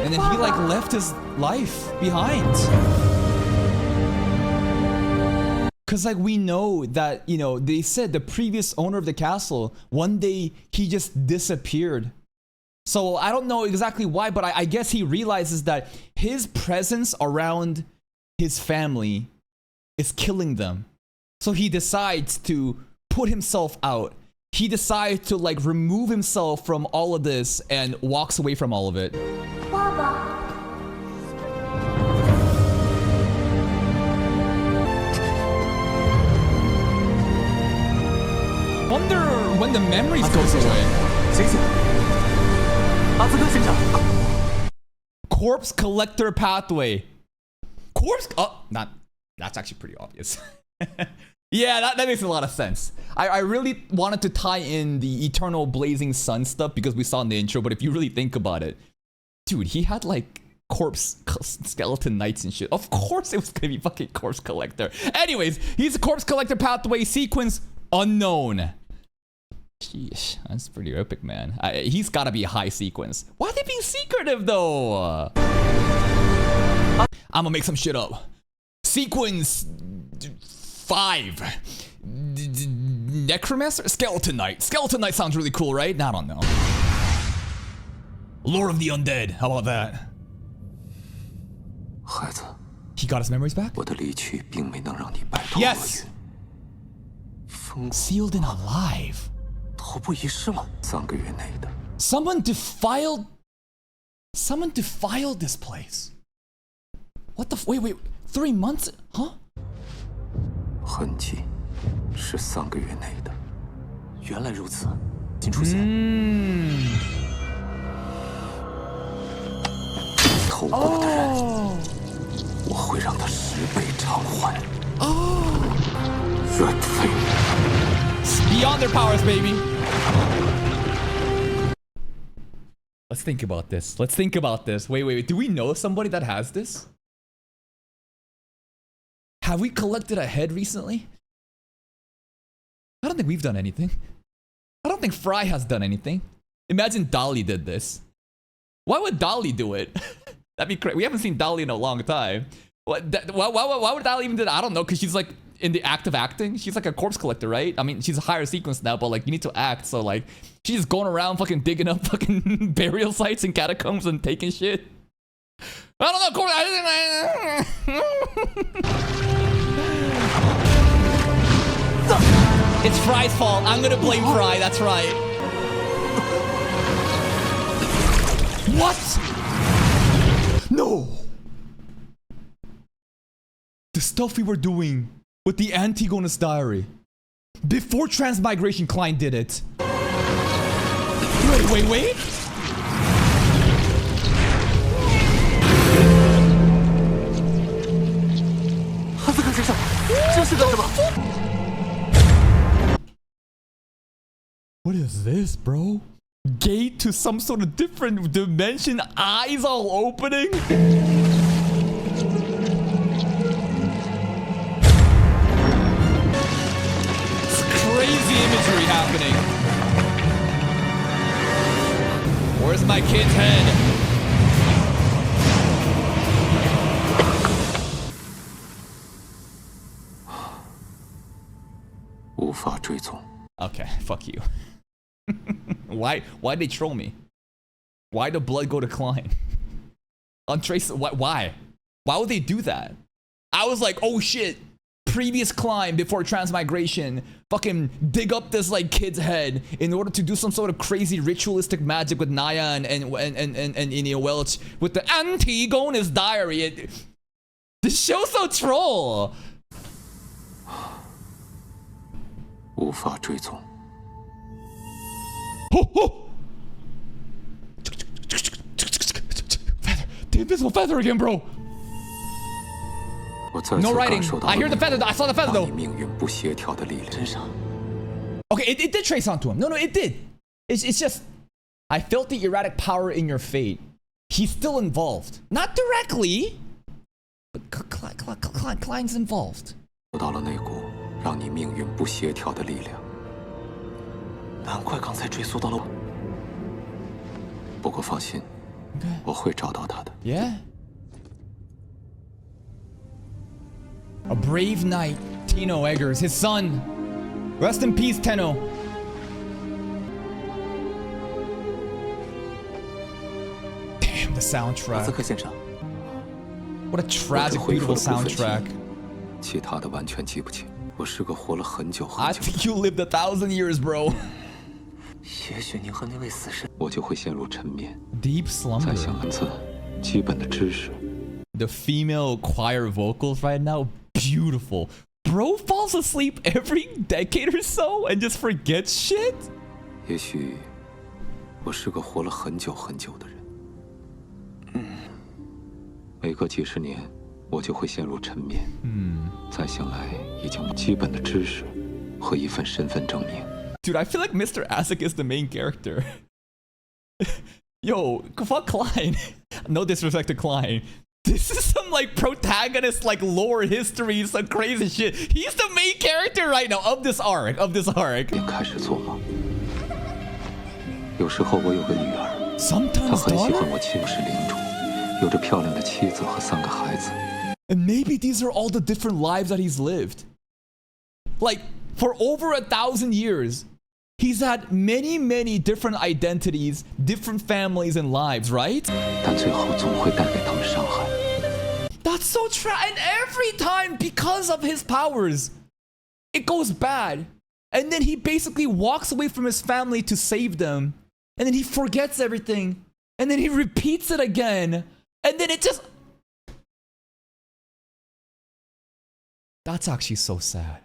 And then he like left his life behind. Cause like we know that, you know, they said the previous owner of the castle, one day he just disappeared. So I don't know exactly why, but I guess he realizes that his presence around his family is killing them. So he decides to put himself out. He decides to like remove himself from all of this and walks away from all of it. Baba. Wonder when the memories goes away. Corpse collector pathway. Corpse? Oh, not. That's actually pretty obvious. Yeah, that makes a lot of sense. I really wanted to tie in the eternal blazing sun stuff because we saw in the intro, but if you really think about it, dude, he had like corpse skeleton knights and shit. Of course it was gonna be fucking corpse collector. Anyways, he's a corpse collector pathway sequence unknown. Sheesh, that's pretty epic, man. He's gotta be a high sequence. Why are they being secretive, though? I'm gonna make some shit up. Sequence 5. Necromancer? Skeleton Knight. Skeleton Knight sounds really cool, right? I don't know. Lord of the Undead. How about that? 孩子， He got his memories back? 我的离去并没能让你摆脱厄 Yes! 运。风 Sealed and alive. 头部遗失了，3个月内的。 Someone defiled this place. What the wait, 3 months? Huh? 痕迹是3个月内的。原来如此，请出现。头部的人，我会让他10倍偿还。冤妃。 Beyond their powers, baby. Let's think about this. Wait. Do we know somebody that has this? Have we collected a head recently? I don't think we've done anything. I don't think Fry has done anything. Imagine Dolly did this. Why would Dolly do it? That'd be crazy. We haven't seen Dolly in a long time. Why would Dolly even do that? I don't know, because she's like in the act of acting. She's like a corpse collector, right? I mean, she's a higher sequence now, but like you need to act. So like she's just going around fucking digging up fucking burial sites and catacombs and taking shit. I don't know, corpse. It's Fry's fault. I'm gonna blame Fry. That's right. What? No. The stuff we were doing with the Antigonus Diary before Transmigration Klein did it. Wait. What is this, bro? Gate to some sort of different dimension, eyes all opening? It's crazy imagery happening. Where's my kid's head? Okay, fuck you. Why they troll me? Why the blood go to Klein? Untraceable. Why would they do that? I was like, oh shit, previous Klein before Transmigration, fucking dig up this like kid's head in order to do some sort of crazy ritualistic magic with Naya and you know, Welch with the Antigonus Diary. This show's so troll. 无法追踪。 Oh! Feather! The invisible feather again, bro! No writing. I hear the feather. I saw the feather though. Okay, it did trace onto him. No, it did. It's just I felt the erratic power in your fate. He's still involved. Not directly, but Klein's involved. 到了那股让你命运不协调的力量。 难怪刚才追溯到了我。不过放心，我会找到他的。Yeah. A brave knight, Tenno Eggers, his son. Rest in peace, Tenno. Damn, the soundtrack. What a tragic, beautiful soundtrack. 其他的完全记不清。我是个活了很久很久。 I think you lived 1,000 years, bro. 也许您和那位死神，我就会陷入沉眠。 Deep slumber. 再想文字，基本的知识。 The female choir vocals right now, beautiful. Bro falls asleep every decade or so and just forgets shit. 也许我是个活了很久很久的人。每隔几十年，我就会陷入沉眠。再醒来，已经基本的知识和一份身份证明。 Dude, I feel like Mr. Asik is the main character. Yo, fuck Klein. No disrespect to Klein. This is some like protagonist, like lore history, some crazy shit. He's the main character right now of this arc. 开始做梦。有时候我有个女儿，她 Sometimes 很喜欢 daughter? 我亲是领主，有着漂亮的妻子和3个孩子。 And maybe these are all the different lives that he's lived. Like, for over 1,000 years, he's had many, many different identities, different families and lives, right? 但最后总会带给他们伤害。 That's so true. And every time, because of his powers, it goes bad. And then he basically walks away from his family to save them. And then he forgets everything. And then he repeats it again. And then it just... That's actually so sad.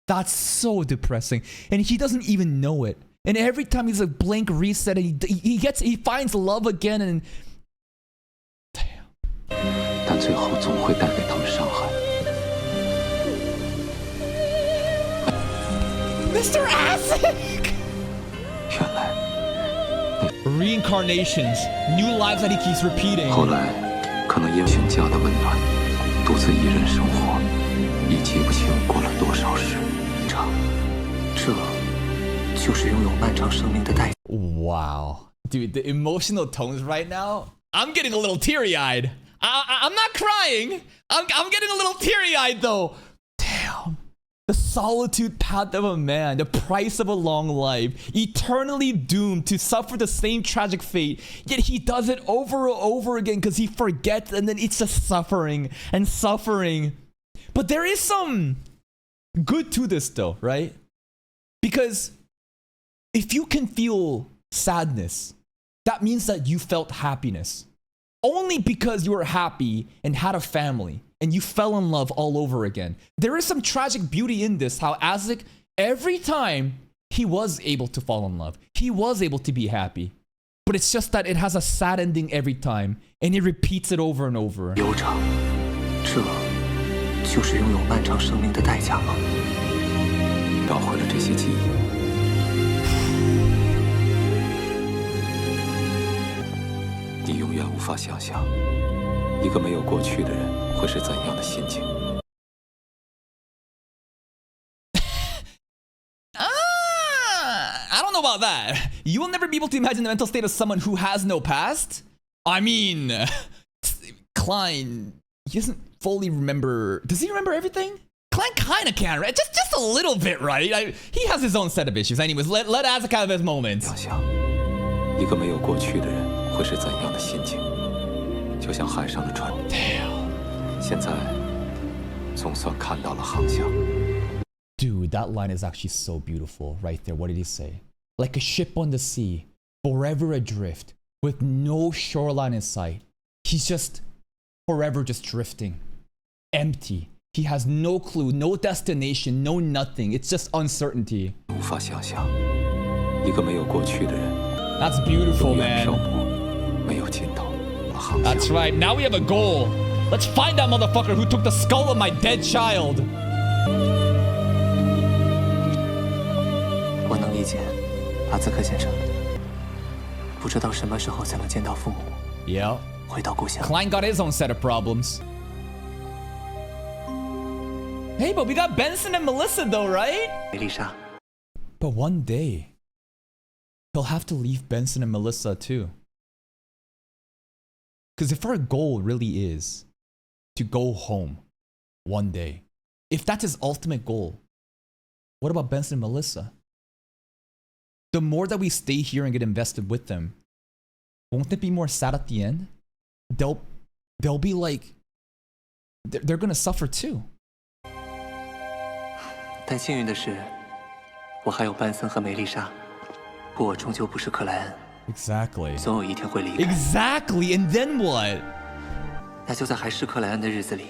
That's so depressing. And he doesn't even know it. And every time he's a blank reset and he finds love again and... Damn. 但最后总会带给他们伤害。 Mr. Asik! 原来， Reincarnations, new lives that he keeps repeating. 后来可能因为家的温暖，独自一人生活，已记不清过了多少时长。这就是拥有漫长生命的代价。 Wow. Dude, the emotional tones right now, I'm getting a little teary-eyed. I'm not crying. I'm getting a little teary-eyed though. Damn. The solitude path of a man, the price of a long life, eternally doomed to suffer the same tragic fate, yet he does it over and over again because he forgets, and then it's just suffering and suffering. But there is some good to this though, right? Because if you can feel sadness, that means that you felt happiness. Only because you were happy and had a family and you fell in love all over again. There is some tragic beauty in this, how Azek, every time he was able to fall in love, he was able to be happy. But it's just that it has a sad ending every time and he repeats it over and over. 悠长，这就是拥有漫长生命的代价吗？找回了这些记忆。 你永远无法想象，一个没有过去的人会是怎样的心情。I don't know about that. You will never be able to imagine the mental state of someone who has no past. I mean, Klein, he doesn't fully remember. Does he remember everything? Klein kind of can, right? Just a little bit, right? He has his own set of issues. Anyways, let Azek have his moments. 想象，一个没有过去的人会是怎样的心情，就像海上的船。现在总算看到了航向。 Dude, that line is actually so beautiful right there. What did he say? Like a ship on the sea, forever adrift, with no shoreline in sight. He's just forever just drifting, empty. He has no clue, no destination, no nothing. It's just uncertainty. 无法想象，一个没有过去的人。 That's beautiful, 永远 man. 漂泊，没有尽头。航向。 That's right. Now we have a goal. Let's find that motherfucker who took the skull of my dead child. 我能理解，阿兹克先生。不知道什么时候才能见到父母， Yeah. 回到故乡。 Klein got his own set of problems. Hey, but we got Benson and Melissa though, right? 梅丽莎， But one day, he'll have to leave Benson and Melissa too. Because if our goal really is to go home one day, if that's his ultimate goal, what about Benson and Melissa? The more that we stay here and get invested with them, won't it be more sad at the end? They'll be like, they're gonna suffer too. 但幸运的是，我还有班森和梅丽莎。不过我终究不是克莱恩， Exactly. 总有一天会离开。 Exactly. And then what? 那就在还是克莱恩的日子里，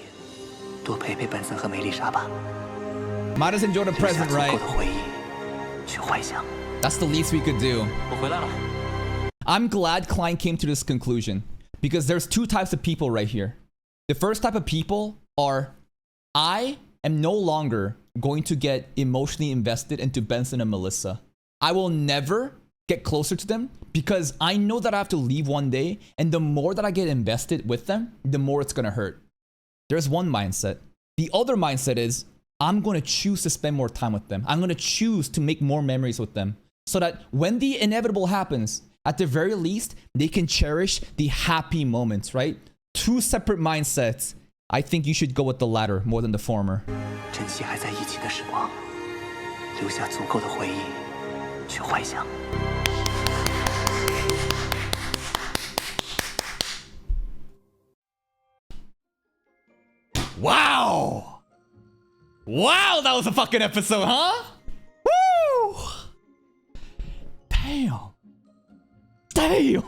多陪陪班森和梅丽莎吧。 Might as enjoy the 留下 present, 足够 right? 的回忆，去幻想。 That's the least we could do. 我回来了。 I'm glad Klein came to this conclusion because there's two types of people right here. The first type of people are, I am no longer going to get emotionally invested into Benson and Melissa. I will never get closer to them because I know that I have to leave one day, and the more that I get invested with them, the more it's gonna hurt. There's one mindset. The other mindset is, I'm gonna choose to spend more time with them. I'm gonna choose to make more memories with them so that when the inevitable happens, at the very least, they can cherish the happy moments, right? Two separate mindsets. I think you should go with the latter more than the former. 珍惜还在一起的时光，留下足够的回忆，去幻想。 Wow! Wow, that was a fucking episode, huh? Woo! Damn. Damn.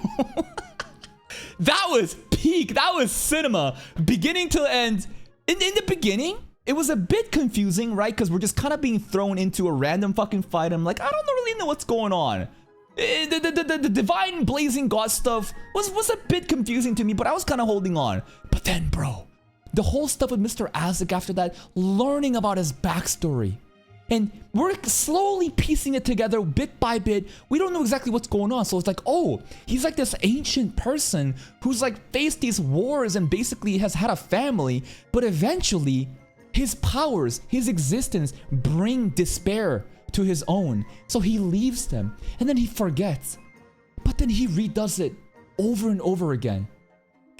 That was peak. That was cinema. Beginning to end. In the beginning, it was a bit confusing, right? Because we're just kind of being thrown into a random fucking fight. I'm like, I don't really know what's going on. The divine blazing god stuff was a bit confusing to me, but I was kind of holding on. But then, bro, the whole stuff with Mr. Azek after that, learning about his backstory, And we're slowly piecing it together bit by bit. We don't know exactly what's going on. So it's like, oh, he's like this ancient person who's like faced these wars and basically has had a family. But eventually, his powers, his existence bring despair to his own. So he leaves them and then he forgets. But then he redoes it over and over again.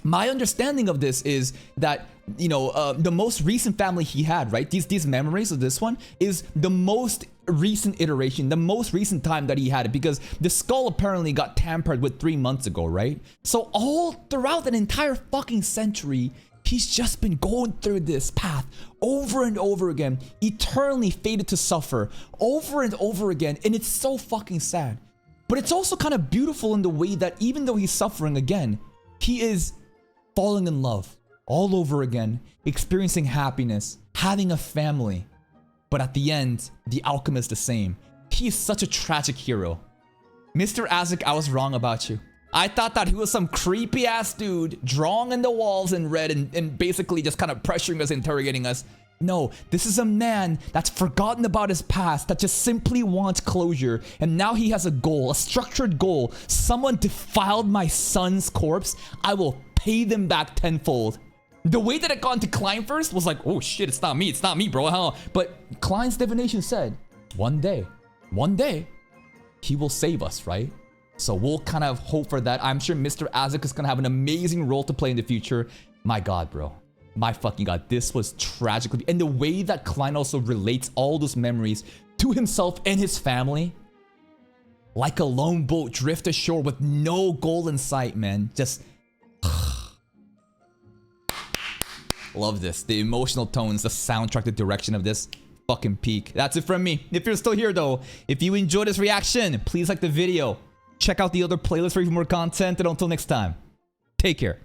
My understanding of this is that, you know, the most recent family he had, right? These memories of this one is the most recent iteration, the most recent time that he had it, because the skull apparently got tampered with 3 months ago, right? So all throughout an entire fucking century, he's just been going through this path over and over again, eternally fated to suffer over and over again. And it's so fucking sad. But it's also kind of beautiful in the way that even though he's suffering again, he is falling in love all over again, experiencing happiness, having a family. But at the end, the outcome is the same. He is such a tragic hero. Mr. Isaac, I was wrong about you. I thought that he was some creepy ass dude drawing in the walls in red and basically just kind of pressuring us, interrogating us. No, this is a man that's forgotten about his past, that just simply wants closure. And now he has a goal, a structured goal. Someone defiled my son's corpse. I will pay them back tenfold. The way that it got into Klein first was like, oh shit, it's not me, bro. Huh? But Klein's divination said, one day, he will save us, right? So we'll kind of hope for that. I'm sure Mr. Isaac is gonna have an amazing role to play in the future. My God, bro. My fucking God, this was tragically, and the way that Klein also relates all those memories to himself and his family, like a lone boat drift ashore with no goal in sight, man. Just love this. The emotional tones, the soundtrack, the direction of this fucking peak. That's it from me. If you're still here though, if you enjoyed this reaction, please like the video. Check out the other playlist for even more content, and until next time, take care.